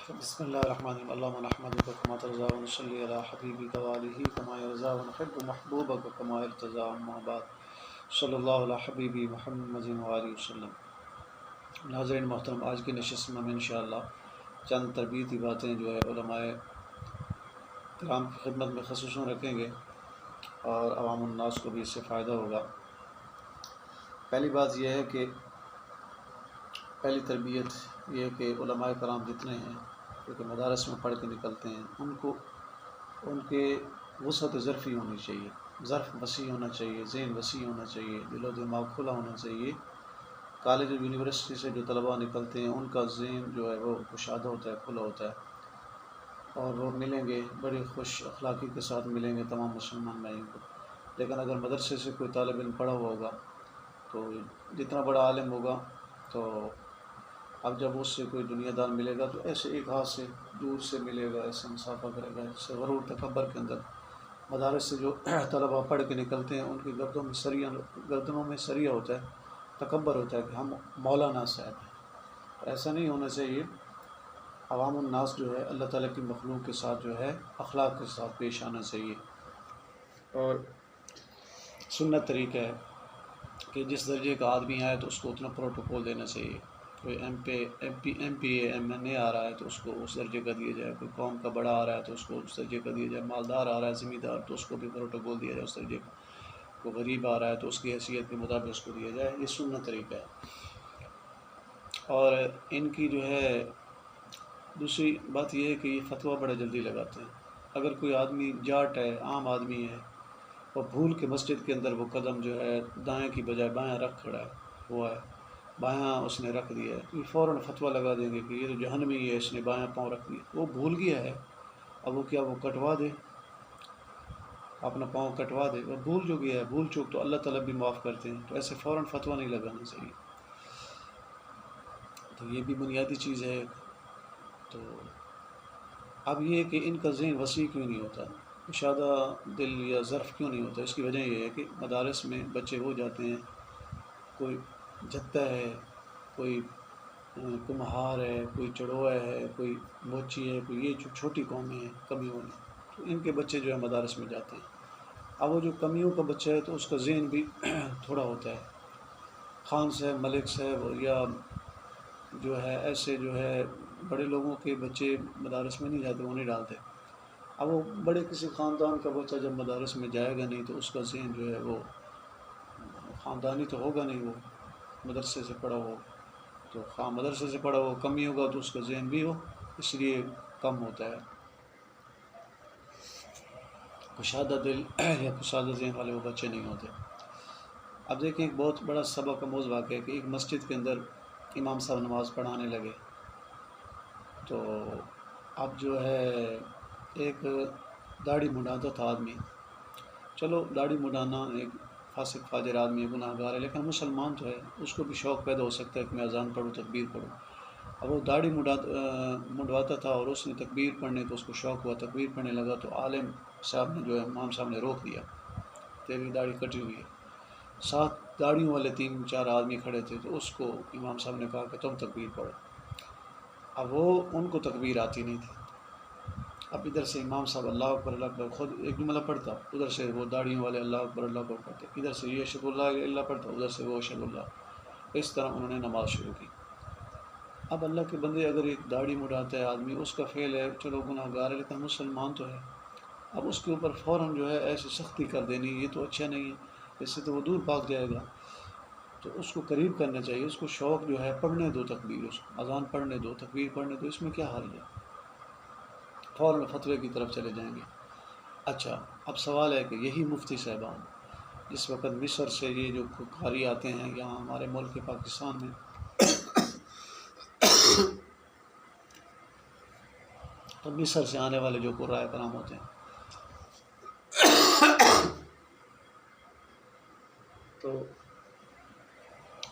بسم اللہ الرحمن الرحیم اللہم نحمدک کما ترضی و نصلی علی حبیبک و آلہ کما یرضی و نحب محبوبک کما ارتضی اما بعد صلی اللہ علی حبیبی محمد و آلہ وسلم۔ ناظرین محترم، آج کی نشست میں ہم انشاءاللہ چند تربیتی باتیں جو ہے علماء کرام کی خدمت میں خصوصاً رکھیں گے اور عوام الناس کو بھی اس سے فائدہ ہوگا۔ پہلی بات یہ ہے کہ پہلی تربیت یہ ہے کہ علماء کرام جتنے ہیں کیونکہ مدارس میں پڑھ کے نکلتے ہیں ان کے وسعت ظرفی ہونی چاہیے، ظرف وسیع ہونا چاہیے، ذہن وسیع ہونا چاہیے، دل و دماغ کھلا ہونا چاہیے۔ کالج اور یونیورسٹی سے جو طلباء نکلتے ہیں ان کا ذہن جو ہے وہ کشادہ ہوتا ہے، کھلا ہوتا ہے، اور وہ ملیں گے بڑی خوش اخلاقی کے ساتھ ملیں گے تمام مسلمان بھائیوں کو۔ لیکن اگر مدرسے سے کوئی طالب علم پڑھا ہوا ہوگا تو جتنا بڑا عالم ہوگا تو اب جب اس سے کوئی دنیا دار ملے گا تو ایسے ایک ہاتھ سے دور سے ملے گا، ایسے مسافہ کرے گا، اس سے غرور تکبر کے اندر۔ مدارس سے جو طلباء پڑھ کے نکلتے ہیں ان کی گردنوں میں سریہ ہوتا ہے، تکبر ہوتا ہے کہ ہم مولانا صاحب ہیں۔ ایسا نہیں ہونا چاہیے۔ عوام الناس جو ہے اللہ تعالیٰ کی مخلوق کے ساتھ جو ہے اخلاق کے ساتھ پیش آنا چاہیے، اور سنت طریقہ ہے کہ جس درجے کا آدمی آئے تو اس کو اتنا پروٹوکول دینا چاہیے۔ کوئی M P A M N A آ رہا ہے تو اس کو اس درجے کا دیا جائے، کوئی قوم کا بڑا آ رہا ہے تو اس کو اس درجے کا دیا جائے، مالدار آ رہا ہے، زمیندار، تو اس کو بھی پروٹوکول دیا جائے اس درجے کا، کوئی غریب آ رہا ہے تو اس کی حیثیت کے مطابق اس کو دیا جائے۔ یہ سنت طریقہ ہے۔ اور ان کی جو ہے دوسری بات یہ ہے کہ یہ فتویٰ بڑے جلدی لگاتے ہیں۔ اگر کوئی آدمی جاٹ ہے، عام آدمی ہے، اور بھول کے مسجد کے اندر وہ قدم جو ہے دائیں کی بجائے بایاں رکھ کھڑا ہے، ہوا ہے، بایاں اس نے رکھ دیا ہے، یہ فوراً فتویٰ لگا دیں گے کہ یہ تو جہنمی ہے، اس نے بایاں پاؤں رکھ دیا۔ وہ بھول گیا ہے، اب وہ کیا وہ کٹوا دے، اپنا پاؤں کٹوا دے، وہ بھول جو گیا ہے، بھول چوک تو اللہ تعالیٰ بھی معاف کرتے ہیں، تو ایسے فوراً فتویٰ نہیں لگانا چاہیے۔ تو یہ بھی بنیادی چیز ہے۔ تو اب یہ کہ ان کا ذہن وسیع کیوں نہیں ہوتا، کشادہ دل یا ظرف کیوں نہیں ہوتا، اس کی وجہ یہ ہے کہ مدارس میں بچے ہو جاتے ہیں، کوئی جتہ ہے، کوئی کمہار ہے، کوئی چڑوہ ہے، کوئی موچی ہے، کوئی یہ چھوٹی قومیں ہیں، کمیوں ہیں، تو ان کے بچے جو ہے مدارس میں جاتے ہیں۔ اب وہ جو کمیوں کا بچہ ہے تو اس کا ذہن بھی تھوڑا ہوتا ہے، خان صاحب، ملک صاحب یا جو ہے ایسے جو ہے بڑے لوگوں کے بچے مدارس میں نہیں جاتے، وہ نہیں ڈالتے۔ اب وہ بڑے کسی خاندان کا بچہ جب مدارس میں جائے گا نہیں تو اس کا ذہن جو ہے وہ خاندانی تو ہوگا نہیں، وہ مدرسے سے پڑھا ہو تو مدرسے سے پڑھا ہو کم ہی ہوگا تو اس کا ذہن بھی ہو، اس لیے کم ہوتا ہے۔ کشادہ دل یا کشادہ ذہن والے وہ بچے نہیں ہوتے۔ اب دیکھیں ایک بہت بڑا سبق کا موضوع واقع ہے کہ ایک مسجد کے اندر امام صاحب نماز پڑھانے لگے، تو اب جو ہے ایک داڑھی منڈاتا تھا آدمی، چلو داڑھی منڈانا ایک فاسق فاجر آدمی ہے، گناہ گار ہے، لیکن مسلمان تو ہے، اس کو بھی شوق پیدا ہو سکتا ہے کہ میں اذان پڑھوں، تکبیر پڑھوں۔ اب وہ داڑھی منڈواتا تھا اور اس نے تکبیر پڑھنے کو اس کو شوق ہوا، تکبیر پڑھنے لگا تو عالم صاحب نے جو ہے امام صاحب نے روک دیا، تیری داڑھی کٹی ہوئی ہے۔ ساتھ داڑھیوں والے 3-4 آدمی کھڑے تھے تو اس کو امام صاحب نے کہا کہ تم تکبیر پڑھو۔ اب وہ ان کو تکبیر آتی نہیں تھی، اب ادھر سے امام صاحب اللہ اکبر اللہ اکبر خود ایک جملہ پڑھتا، ادھر سے وہ داڑھیوں والے اللہ اکبر اللہ اکبر پڑھتے، ادھر سے یہ اشہد اللہ الہ الا اللہ پڑھتا، ادھر سے وہ اشہد اللہ، اس طرح انہوں نے نماز شروع کی۔ اب اللہ کے بندے، اگر ایک داڑھی مڈاتا ہے آدمی، اس کا فعل ہے چلو گناہ گار ہے لیکن مسلمان تو ہے، اب اس کے اوپر فوراً جو ہے ایسی سختی کر دینی یہ تو اچھا نہیں ہے، اس سے تو وہ دور بھاگ جائے گا۔ تو اس کو قریب کرنا چاہیے، اس کو شوق جو ہے پڑھنے دو تکبیر، اس کو اذان پڑھنے دو، تکبیر پڑھنے دو، اس میں کیا حرج ہے، فوراً فتوے کی طرف چلے جائیں گے۔ اچھا، اب سوال ہے کہ یہی مفتی صاحبان جس وقت مصر سے یہ جو قاری آتے ہیں یہاں ہمارے ملک پاکستان میں، تو مصر سے آنے والے جو قراء کرام ہوتے ہیں تو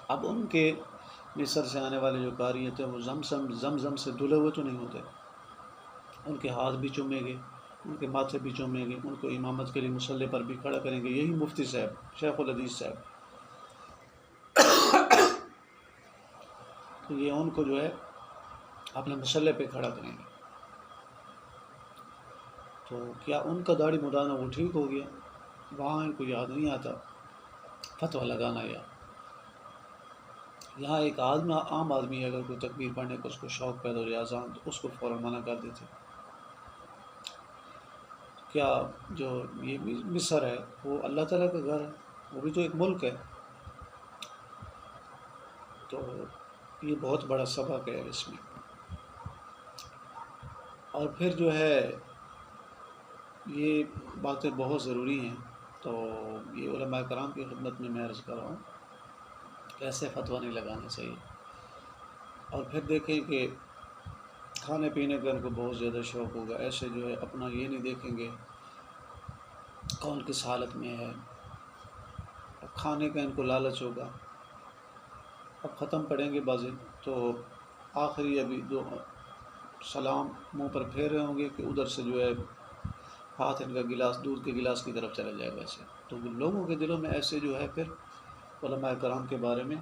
اب ان کے مصر سے آنے والے جو قاری ہوتے ہیں وہ زمزم سے دھلے ہوئے تو نہیں ہوتے، ان کے ہاتھ بھی چومیں گے، ان کے ماتھے بھی چومیں گے، ان کو امامت کے لیے مصلی پر بھی کھڑا کریں گے، یہی مفتی صاحب شیخ الحدیث صاحب، تو یہ ان کو جو ہے اپنے مسلح پہ کھڑا کریں گے، تو کیا ان کا داڑھی مڈانا وہ ٹھیک ہو گیا؟ وہاں ان کو یاد نہیں آتا فتویٰ لگانا. یہاں ایک عام آدمی اگر کوئی تکبیر پڑھنے کو اس کو شوق پیدا ہو جائے اذان، تو اس کو فوراً منع کر دیتے. کیا جو یہ مصر ہے وہ اللہ تعالیٰ کا گھر ہے؟ وہ بھی تو ایک ملک ہے. تو یہ بہت بڑا سبق ہے اس میں. اور پھر جو ہے یہ باتیں بہت ضروری ہیں. تو یہ علماء کرام کی خدمت میں عرض کر رہا ہوں کہ ایسے فتویٰ نہیں لگانا چاہیے. اور پھر دیکھیں کہ کھانے پینے کا ان کو بہت زیادہ شوق ہوگا. ایسے جو ہے اپنا یہ نہیں دیکھیں گے کون کس حالت میں ہے. اب کھانے کا ان کو لالچ ہوگا. اب ختم پڑیں گے بازی تو آخری ابھی دو سلام منہ پر پھیر رہے ہوں گے کہ ادھر سے جو ہے ہاتھ ان کا گلاس دودھ کے گلاس کی طرف چلا جائے گا. ایسے تو لوگوں کے دلوں میں ایسے جو ہے پھر علماء کرام کے بارے میں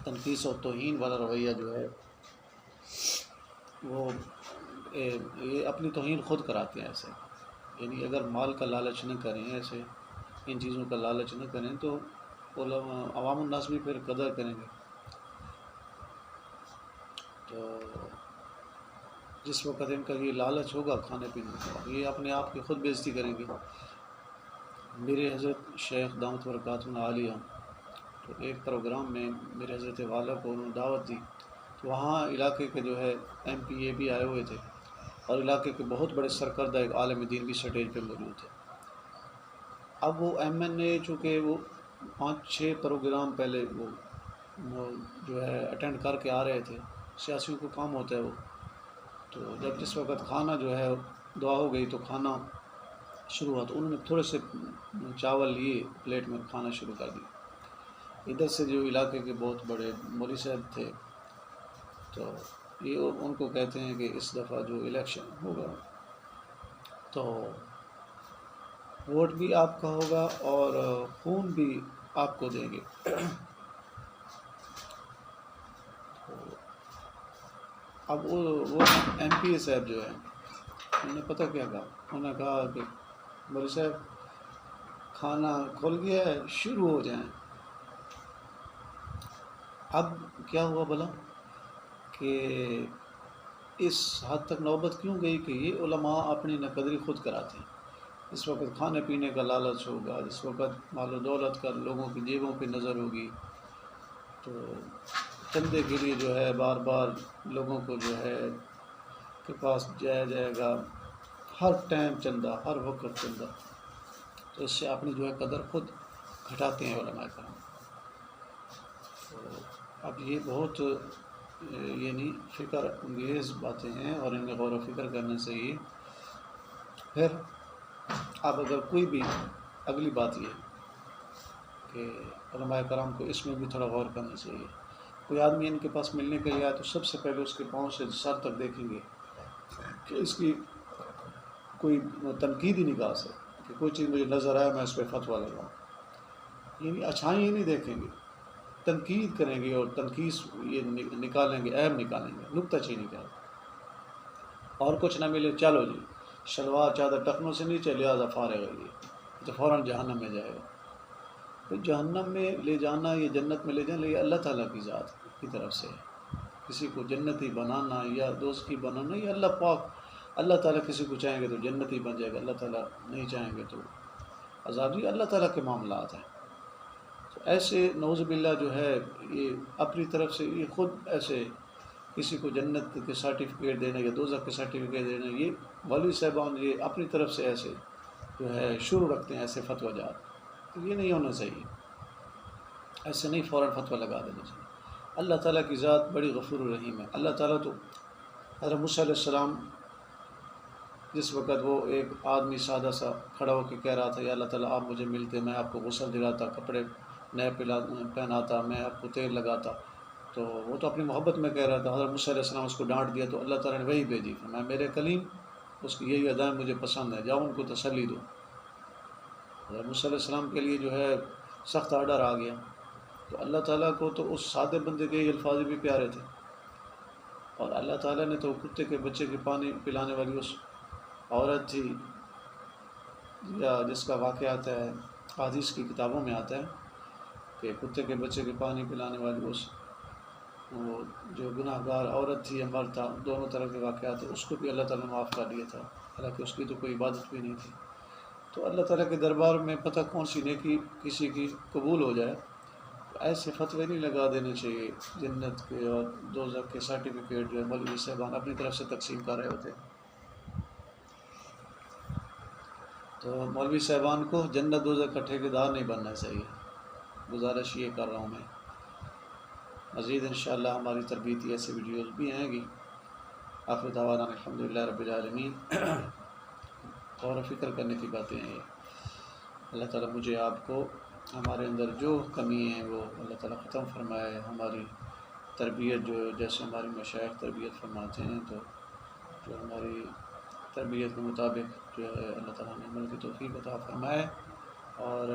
تنقیص اور توہین والا رویہ جو ہے وہ یہ اپنی توہین خود کراتے ہیں. ایسے یعنی اگر مال کا لالچ نہ کریں، ایسے ان چیزوں کا لالچ نہ کریں تو عوام الناس بھی پھر قدر کریں گے. تو جس وقت ان کا یہ لالچ ہوگا کھانے پینے کا، یہ اپنے آپ کی خود بے عزتی کریں گے. میرے حضرت شیخ دامت برکاتہ عالیہ تو ایک پروگرام میں میرے حضرت والا کو انہوں نے دعوت دی، تو وہاں علاقے کے جو ہے ایم پی اے بھی آئے ہوئے تھے اور علاقے کے بہت بڑے سرکردہ ایک عالم دین بھی سٹیج پہ موجود تھے. اب وہ ایم این اے چونکہ وہ 5-6 پروگرام پہلے وہ جو ہے اٹینڈ کر کے آ رہے تھے. سیاسیوں کو کام ہوتا ہے وہ. تو جب جس وقت کھانا جو ہے دعا ہو گئی تو کھانا شروع ہوا، تو انہوں نے تھوڑے سے چاول لیے پلیٹ میں کھانا شروع کر دیا. ادھر سے جو علاقے کے بہت بڑے مولوی صاحب تھے تو یہ ان کو کہتے ہیں کہ اس دفعہ جو الیکشن ہوگا تو ووٹ بھی آپ کا ہوگا اور خون بھی آپ کو دیں گے. اب وہ ایم پی اے صاحب جو ہے انہوں نے پتہ کیا کہا، انہوں نے کہا کہ مولوی صاحب کھانا کھل گیا ہے، شروع ہو جائیں. اب کیا ہوا بھلا کہ اس حد تک نوبت کیوں گئی کہ یہ علماء اپنی نقدری خود کراتے ہیں. اس وقت کھانے پینے کا لالچ ہوگا، اس وقت مال و دولت کا لوگوں کی جیبوں پہ نظر ہوگی، تو چندے کے لیے جو ہے بار بار لوگوں کو جو ہے کے پاس جایا جائے گا، ہر ٹائم چندہ، ہر وقت چندہ. تو اس سے اپنی جو ہے قدر خود گھٹاتے ہیں علماء کرام. تو اب یہ بہت یعنی فکر انگیز باتیں ہیں اور ان میں غور و فکر کرنے سے ہی پھر اب اگر کوئی بھی اگلی بات یہ کہ علماء کرام کو اس میں بھی تھوڑا غور کرنا چاہیے. کوئی آدمی ان کے پاس ملنے کے لیے آئے تو سب سے پہلے اس کے پاؤں سے سر تک دیکھیں گے کہ اس کی کوئی تنقیدی نگاہ سے کہ کوئی چیز مجھے نظر آئے میں اس پہ فتویٰ لگاؤں. یعنی اچھائی ہی نہیں دیکھیں گے، تنقید کریں گے اور تنقید یہ نکالیں گے، عیب نکالیں گے، نکتہ چینی کریں گے. اور کچھ نہ ملے چلو جی شلوار چادر ٹخنوں سے نیچے لہٰذا فارغ ہے، یہ تو فوراً جہنم میں جائے گا. تو جہنم میں لے جانا یہ جنت میں لے جانا یہ اللہ تعالیٰ کی ذات کی طرف سے ہے. کسی کو جنتی بنانا یا دوستی بنانا یہ اللہ پاک، اللہ تعالیٰ کسی کو چاہیں گے تو جنتی بن جائے گا، اللہ تعالیٰ نہیں چاہیں گے تو عذاب. یہ اللہ تعالیٰ کے معاملات ہیں. تو ایسے نعوذ باللہ جو ہے یہ اپنی طرف سے یہ خود ایسے کسی کو جنت کے سرٹیفکیٹ دینا یا دوزخ کے سرٹیفکیٹ دینا، یہ مولوی صاحبان یہ اپنی طرف سے ایسے جو ہے شروع رکھتے ہیں ایسے فتویٰ جات. تو یہ نہیں ہونا چاہیے، ایسے نہیں فوراً فتویٰ لگا دینا چاہیے. اللہ تعالیٰ کی ذات بڑی غفور الرحیم ہے. اللہ تعالیٰ تو حضرت موسیٰ علیہ السلام جس وقت وہ ایک آدمی سادہ سا کھڑا ہو کے کہہ رہا تھا یا اللہ تعالیٰ آپ مجھے ملتے، میں آپ کو غسل دلاتا، کپڑے نئے پہناتا، میں آپ کو تیل لگاتا، تو وہ تو اپنی محبت میں کہہ رہا تھا. حضرت موسیٰ علیہ السلام اس کو ڈانٹ دیا تو اللہ تعالیٰ نے وہی بھیجی، میں میرے کلیم اس کی یہی ادائیں مجھے پسند ہیں، جاؤ ان کو تسلی دو. حضرت موسیٰ علیہ السلام کے لیے جو ہے سخت آرڈر آ گیا. تو اللہ تعالیٰ کو تو اس سادے بندے کے الفاظ بھی پیارے تھے. اور اللہ تعالیٰ نے تو کتے کے بچے کے پانی پلانے والی اس عورت تھی یا جس کا واقعہ آتا ہے حدیث کی کتابوں میں آتا ہے کہ کتے کے بچے کے پانی پلانے والی اس وہ جو گناہ گار عورت تھی یا مرد تھا، دونوں طرح کے واقعات تھے، اس کو بھی اللہ تعالیٰ نے معاف کر دیا تھا، حالانکہ اس کی تو کوئی عبادت بھی نہیں تھی۔ تو اللہ تعالیٰ کے دربار میں پتہ کون سی نیکی کسی کی قبول ہو جائے، ایسے فتوے نہیں لگا دینے چاہیے۔ جنت کے اور دوزخ کے سرٹیفکیٹ جو ہے مولوی صاحبان اپنی طرف سے تقسیم کر رہے ہوتے ہیں۔ تو مولوی صاحبان کو جنت دوزخ کا ٹھیکیدار نہیں بننا چاہیے، گزارش یہ کر رہا ہوں میں۔ مزید انشاءاللہ ہماری تربیتی ایسے ویڈیوز بھی آئیں گی۔ آخر دعوانا الحمدللہ رب العالمین۔ اور فکر کرنے کی باتیں ہیں یہ۔ اللہ تعالیٰ مجھے آپ کو ہمارے اندر جو کمی ہیں وہ اللہ تعالیٰ ختم فرمائے۔ ہماری تربیت جو جیسے ہماری مشائخ تربیت فرماتے ہیں، تو جو ہماری تربیت کے مطابق جو ہے اللہ تعالیٰ نے عمل کی توفیق عطا فرمائے، اور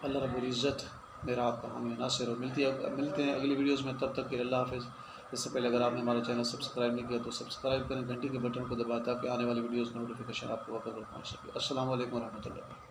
اللہ رب العزت میرا آپ کا ہمیں ناصر ہو۔ ملتے ہیں اگلی ویڈیوز میں، تب تک کہ اللہ حافظ۔ اس سے پہلے اگر آپ نے ہمارا چینل سبسکرائب نہیں کیا تو سبسکرائب کریں، گھنٹی کے بٹن کو دبائیں تاکہ آنے والی ویڈیوز کا نوٹیفیکیشن آپ کو وقت پر پہنچ سکے۔ السلام علیکم ورحمۃ اللہ۔